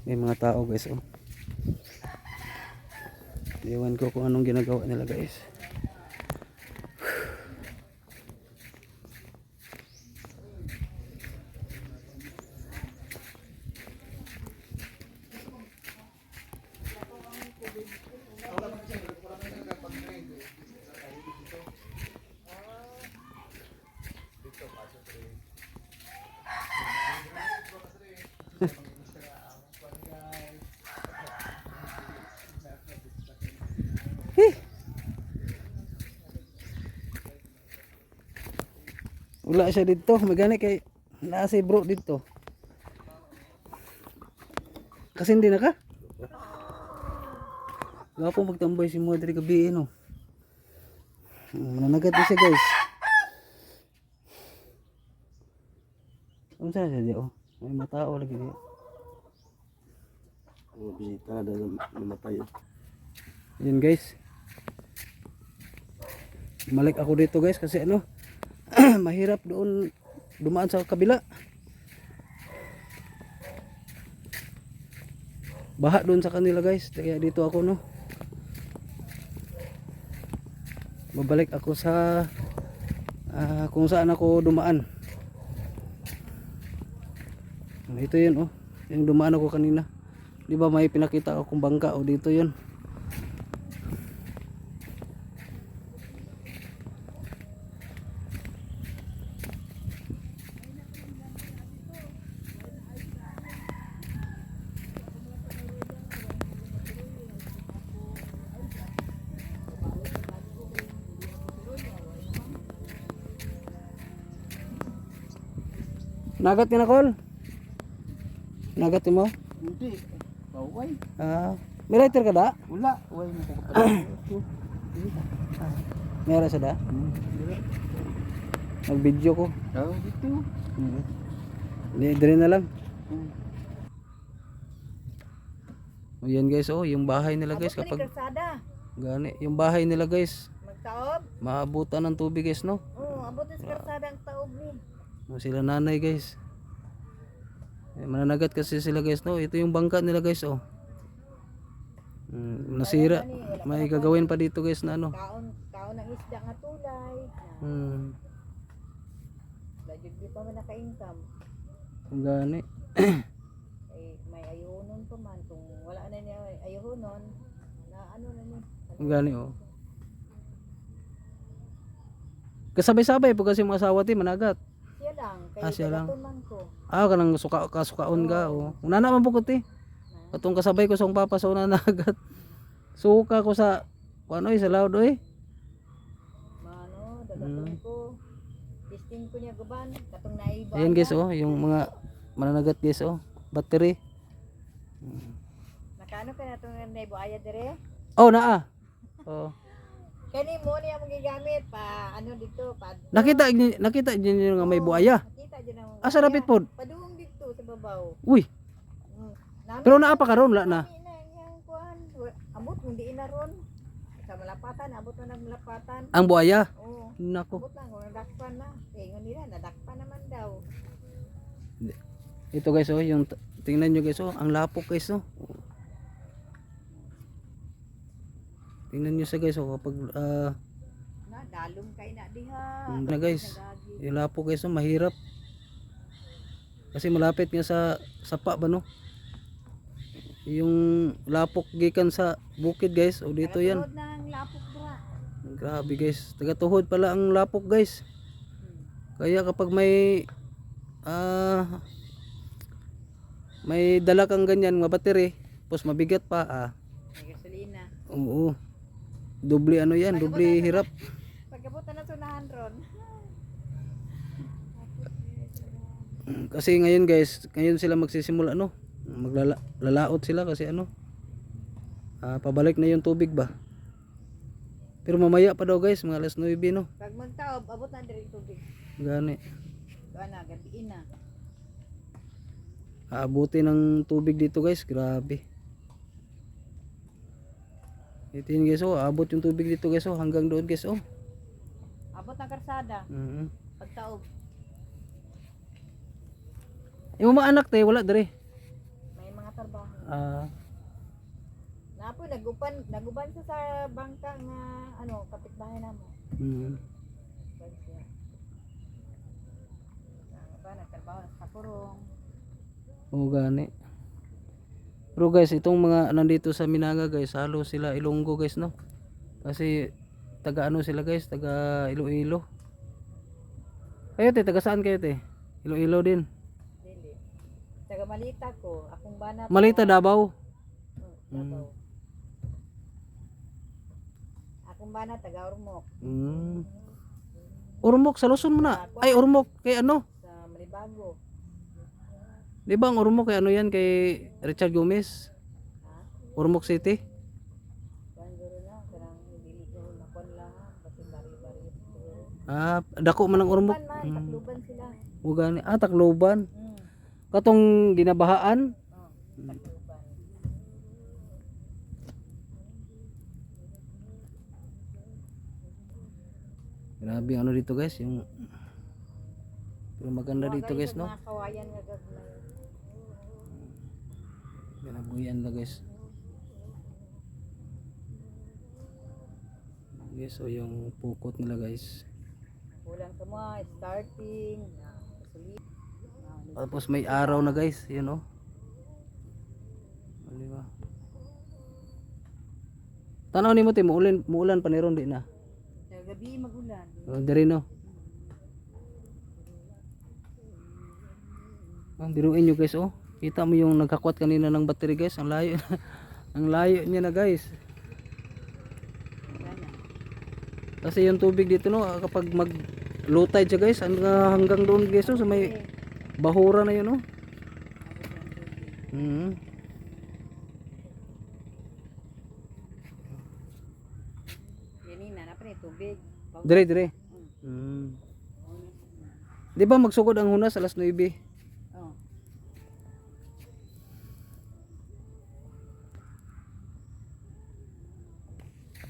May mga tao guys, oh. Ewan ko kung anong ginagawa nila guys. Wala siya dito, magani kay nasa bro dito. Kasi hindi na ka. Gapo magtambay si mo diri gabi, no. Mananagat din siya guys. Unsa siya di, oh. May matao lagi di. Mga bisita na namatay. Yun guys. Balik ako dito guys kasi ano, mahirap doon dumaan sa kabila. Baha doon sa kanila guys, kaya dito ako, no. Babalik ako sa kung saan ako dumaan. Ito yun, oh, yung dumaan ako kanina. Di ba may pinakita akong bangka, oh, dito yun. Nagat ka na, Col? Nagat mo? Hindi. Baway. May lighter ka da? Wala. Way mo ko. Meron sa da? Nag-video ko. Oh, dito. Dire na lang. O yan guys, oh, yung bahay nila guys Abot man ni kapag kalsada. gani, yung bahay nila guys, Magtaob. maabutan ng tubig guys, no? Oo, abot ni sa kalsada ang taob ni. O, sila nanay guys. Mananagat kasi sila guys, no? Ito yung bangka nila guys, oh. Nasira. May gagawin pa dito guys na ano. Kaon ng isda nga tulay. Lajud di pa man naka-income. Kung gani. Eh, may ayunon pa man. Kung wala na niya ayunon, na ano na niya. Kung gani, oh. Kasabay-sabay po kasi mga asawa ti managat. Siya lang. Siya lang. Katuman ko. Kanang kasukaon ka, oh. Una naman po ko ti. Katong kasabay ko sa akong papa sa una nagat. Suka ko sa ano sa laod oy. Mano, dagaton ko. Testing ko niya guban. Katong naiba. Ayan guys, oh, yung mga mananagat guys, oh. Battery. Nakano ka na itong naibuaya dire? Oh, naa. Oh. Kani mo niya mong gigamit pa ano dito pa. Nakita niyo nga may buaya. Nakita dyan ang Asa lapit pod? padung dito sa babaw. Uy, Nami pero naa pa karon la na. na yang kuan. Amot hindi na ron. Sa malapatan, abot na ng malapatan. Ang buaya. Oo. Nako. Abot lang kung nadakpan na. Ingon nila nadakpan naman daw. Ito guys, oh, yung tingnan niyo guys, oh, ang lapok guys, oh. Tingnan niyo sa guys, oh, kapag Na dalom kay na diha. na guys, yung lapok guys, oh, mahirap. Kasi malapit nga sa sapa ba no? Yung lapok gikan sa bukid guys, o dito yan. Tagatuhod ng lapok dra. Grabe guys, taga-tuhod pala ang lapok guys. Kaya kapag may dala kang ganyan mga battery, tapos mabigat pa, May gasolina. oo. Doble ano yan, doble hirap. Pagkabot na sunahan ron. Kasi ngayon guys, ngayon sila magsisimula no. Maglalaot sila kasi ano. Pabalik na yung tubig ba. Pero mamaya pa daw guys, mga alas 9 no. Pag magtaob, abot na diri tubig. Gani. Kuan na gabiin na. Aabuti ng tubig dito guys, grabe. Ito yun guys, oh, abot yung tubig dito guys, oh, hanggang doon guys, oh. Abot ng karsada. Pagtaob. Yung mga anak tayo, wala dere. May mga trabaho. Napo naguban sa bangka nga ano kapitbahay namo. Bag siya. Nagtrabaho sa purong. Oo, gani. Pero guys, itong mga nandito sa Minaga guys, halos sila Ilonggo guys, no. Kasi taga ano sila guys, taga Iloilo. Kayo te, taga saan kayo te? Iloilo din. Dili. Taga Malita ko, akong bana. Malita, Davao. Davao. Akong bana taga Ormoc Ormoc sa Luzon mo na. Ay, Ormoc kay ano? sa Malibago. Di ba ang Ormoc kay ano yan kay Richard Gomez? Ormoc City. Banjuro na karang dili ko nakon lang basta bari-bari. Dako man ang Ormoc. Man, Tacloban sila. O gani. Tacloban. Katong ginabahaan. Tacloban. Grabe ano dito guys, yung pero maganda dito guys, no. Mga kawayan nga gagmay. Ganabuyan lang guys. Yes, so yung pukot nila guys. Kulang sa mga starting na gasolina. Tapos may araw na guys, yun oh. Di ba? Tanaw ni mo ti muulan pa ni ron di na. Sa gabi magulan. Diri no. Biruin nyo guys, oh. Kita mo yung nagkakwat kanina ng battery guys, ang layo. Ang layo niya na guys. Kasi yung tubig dito no, kapag mag low tide siya guys, hanggang doon guys, oh, sa may bahura na yun, oh. Dire dire. Hmm. Di ba magsugod ang hunas alas 9? Oo.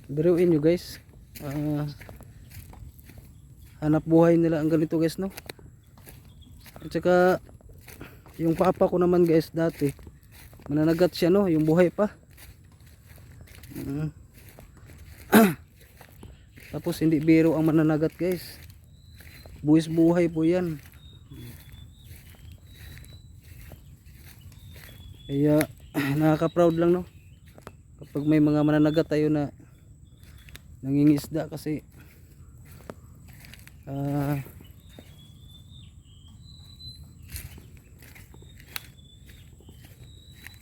Biruin nyo guys. Ah, hanap buhay nila ang ganito guys, no? At saka yung papa ko naman guys dati mananagat siya, no? Yung buhay pa. Mm. Tapos hindi biro ang mananagat guys. Buwis buhay po yan. Kaya nakaka-proud lang, no? Kapag may mga mananagat tayo na nangingisda kasi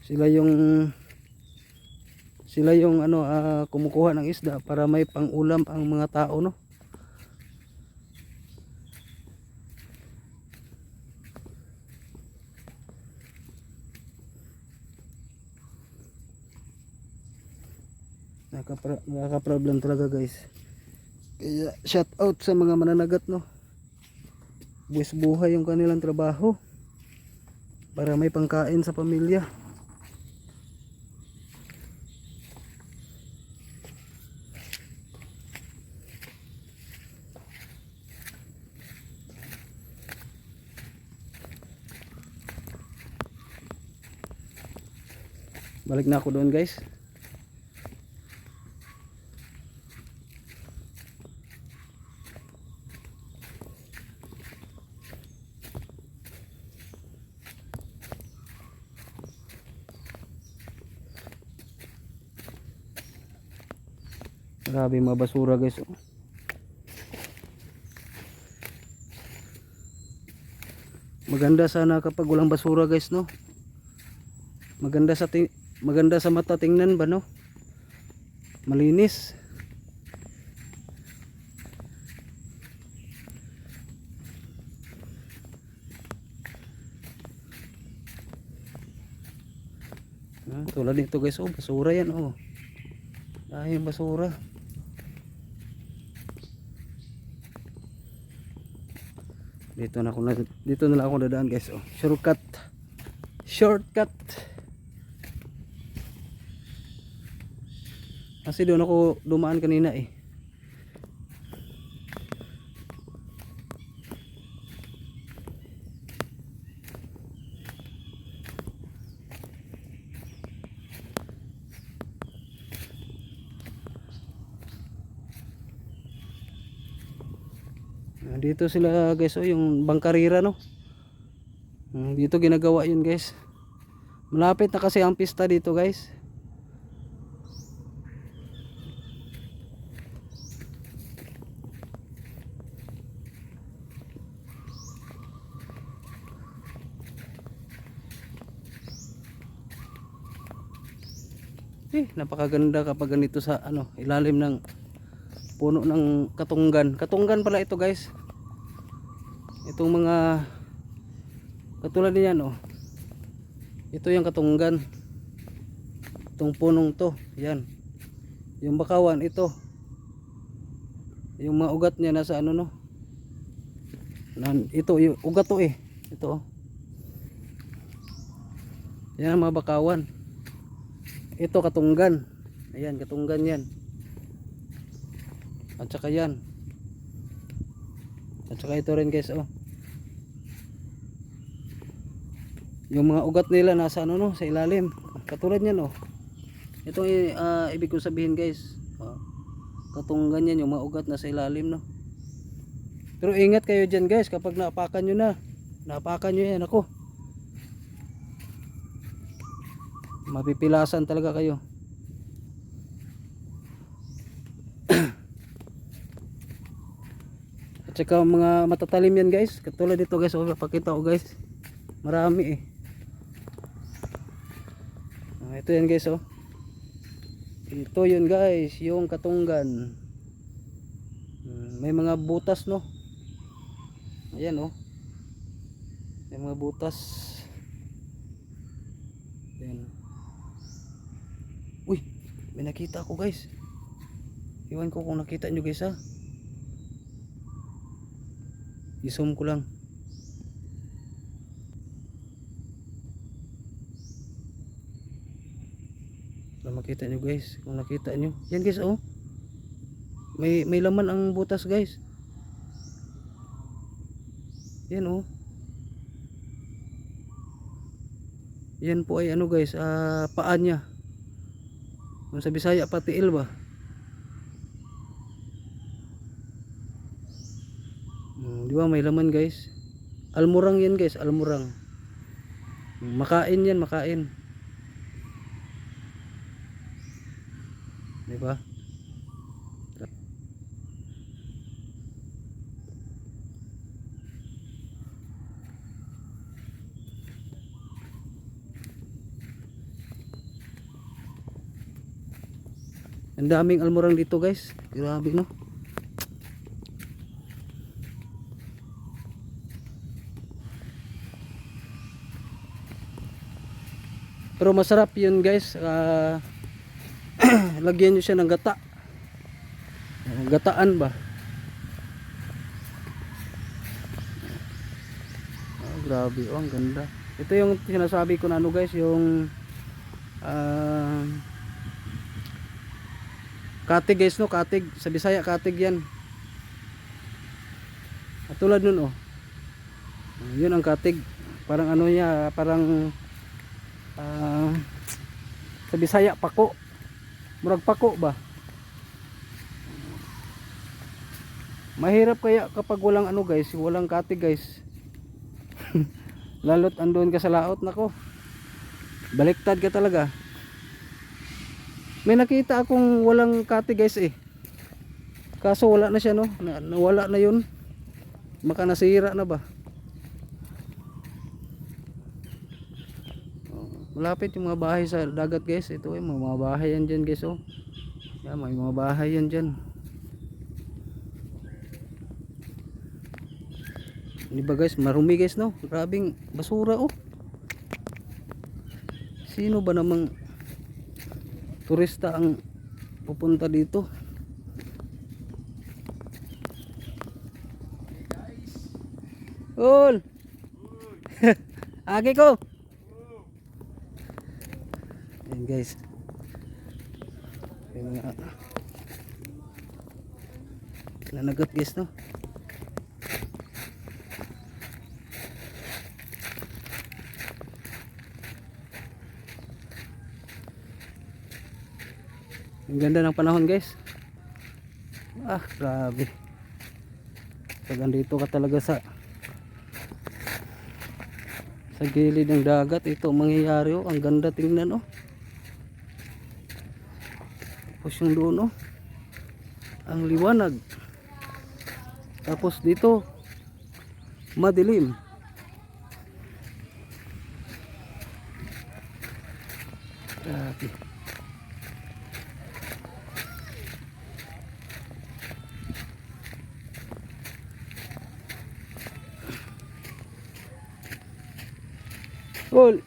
sila yung ano kumukuha ng isda para may pang-ulam ang mga tao, no? Nakaka-problem talaga guys. Kaya shout out sa mga mananagat, no? Buwis buhay yung kanilang trabaho para may pangkain sa pamilya. Balik na ako doon guys. Grabe mga basura guys, oh. Maganda sana kapag walang basura guys, no? Maganda sa mata tingnan ba, no? Malinis. Tulad nito guys, oh, basura yan, oh. Dahil basura. Dito na lang ako dadaan guys, oh. Shortcut. Kasi doon ako dumaan kanina eh. Dito sila guys, oh, yung bangkarira, no? Dito ginagawa yun guys. Malapit na kasi ang pista dito guys. Napakaganda kapag ganito sa ano, ilalim ng puno ng katunggan. Katunggan pala ito guys. Itong mga katulad niyan, oh. Ito yung katunggan. Itong punong to, yan. Yung bakawan ito. Yung mga ugat niya nasa ano, no? Ito yung ugat to eh. Ito, oh. Yan ang mga bakawan. Ito katunggan. Ayan, katunggan yan. At saka yan. At saka ito rin guys, oh. Yung mga ugat nila nasa ano, no, sa ilalim. Katulad niyan, oh. Itong ibig kong sabihin guys, oh. Katunggan yan, yung mga ugat nasa ilalim, no. Pero ingat kayo dyan guys, kapag naapakan nyo na. Naapakan nyo yan, ako. Mapipilasan talaga kayo. At saka mga matatalim yan guys. Katulad dito guys, oh, pakita ko guys. Marami eh. Ito yan guys, oh. Ito yun guys, yung katunggan. May mga butas, no. Ayan, oh. May mga butas. Ayan. Uy, may nakita ako guys. Iwan ko kung nakita nyo guys, ha. I-zoom ko lang. Para makita nyo guys, kung nakita nyo. Yan guys oh. May laman ang butas guys. Yan oh. Yan po ay ano guys, paa niya. Kung sa Bisaya patiil ba? Di ba may laman guys? Almurang yan guys, almurang. Makain yan, makain. Di ba? Ang daming almurang dito guys. Grabe no. Pero masarap yun guys. Lagyan nyo siya ng gata. Gataan ba? Grabe oh, ang ganda. Ito yung sinasabi ko na ano guys, yung katig guys no, katig sa Bisaya katig yan. At tulad nun oh. Yun ang katig. Parang ano niya, parang sa Bisaya pako. Murag pako ba? Mahirap kaya kapag walang ano guys, walang katig guys. Lalot andun ka sa laot nako. Baliktad ka talaga. May nakita akong walang katig guys eh. Kaso wala na siya no. Nawala na yun. Baka nasira na ba? Malapit yung mga bahay sa dagat guys. Ito ay mga bahay yan dyan guys oh. Yan, may mga bahay yan dyan. Hindi ba guys, marumi guys no. Grabing basura oh. Sino ba namang turista ang pupunta dito? Ol. Agi ko. Ayan guys. May mga nanagat guys no. Ang ganda ng panahon guys. Grabe. Pag andito ka talaga sa gilid ng dagat, ito mangyayari oh. Ang ganda tingnan oh. Tapos yung doon oh, ang liwanag. Tapos dito madilim. Grabe. Cool.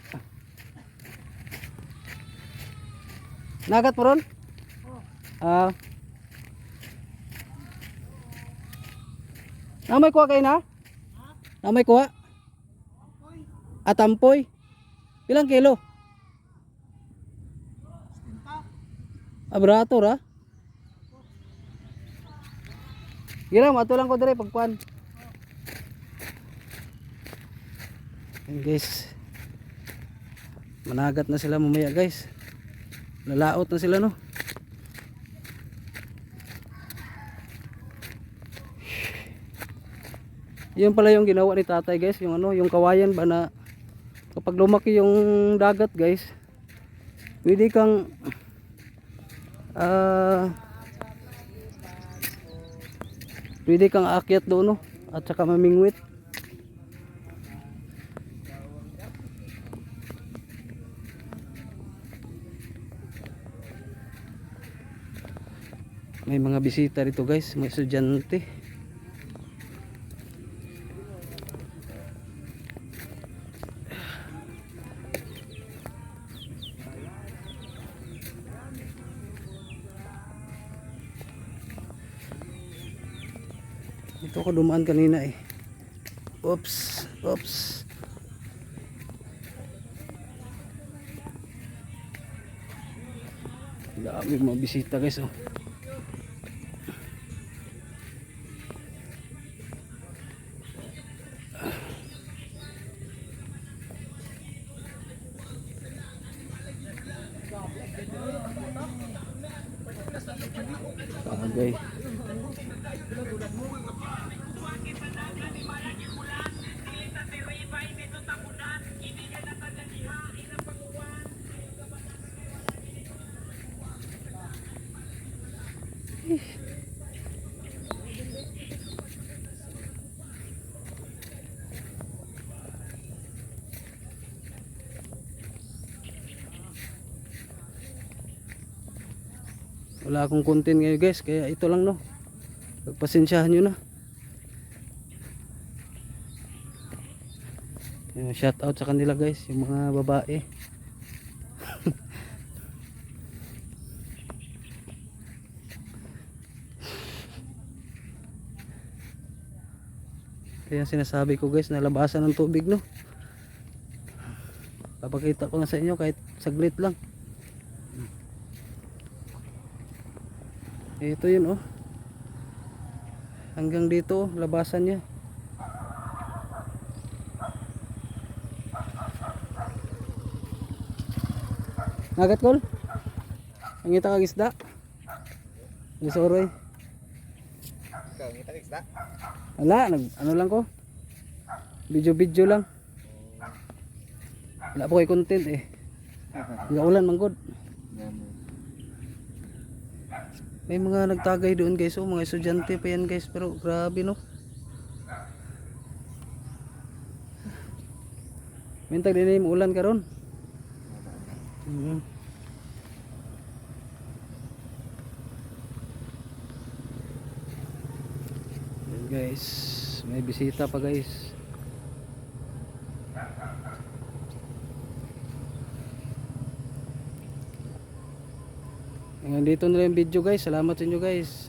Nagat po ron? Namay kuha kayo na? Namay kuha? Atampoy? Ilang kilo? Abrato ra? Gilang, ato lang ko dire pagkuhan. Ayan guys. Managat na sila mamaya guys. Lalaot na sila no. Yun pala yung ginawa ni tatay guys, yung ano, yung kawayan ba na kapag lumaki yung dagat guys, pwede kang aakyat doon no, at saka mamingwit. May mga bisita dito guys, may estudyante. Dito ako dumaan kanina eh. Oops. Oops. Dami mga bisita guys oh. Bagay. Wala akong content ngayon guys, kaya ito lang no. Pagpasensyahan nyo na. Shout out sa kanila guys, yung mga babae. Kaya sinasabi ko guys, nalabasan ng tubig no. Papakita ko na sa inyo kahit saglit lang. Ito yun oh. Hanggang dito oh, labasan niya. Nagat kol? Nangita kag isda? Isoroy. Ikaw, ngita ka isda? Wala, ano lang ko. Video lang. Wala po kay content eh. Gaulan manggod. May mga nagtagay doon guys, oh, mga estudyante pa yan guys, pero grabe no. Mintag din yung ulan karon. Yan guys, may bisita pa guys. Hanggang dito na lang yung video guys. Salamat sa inyo guys.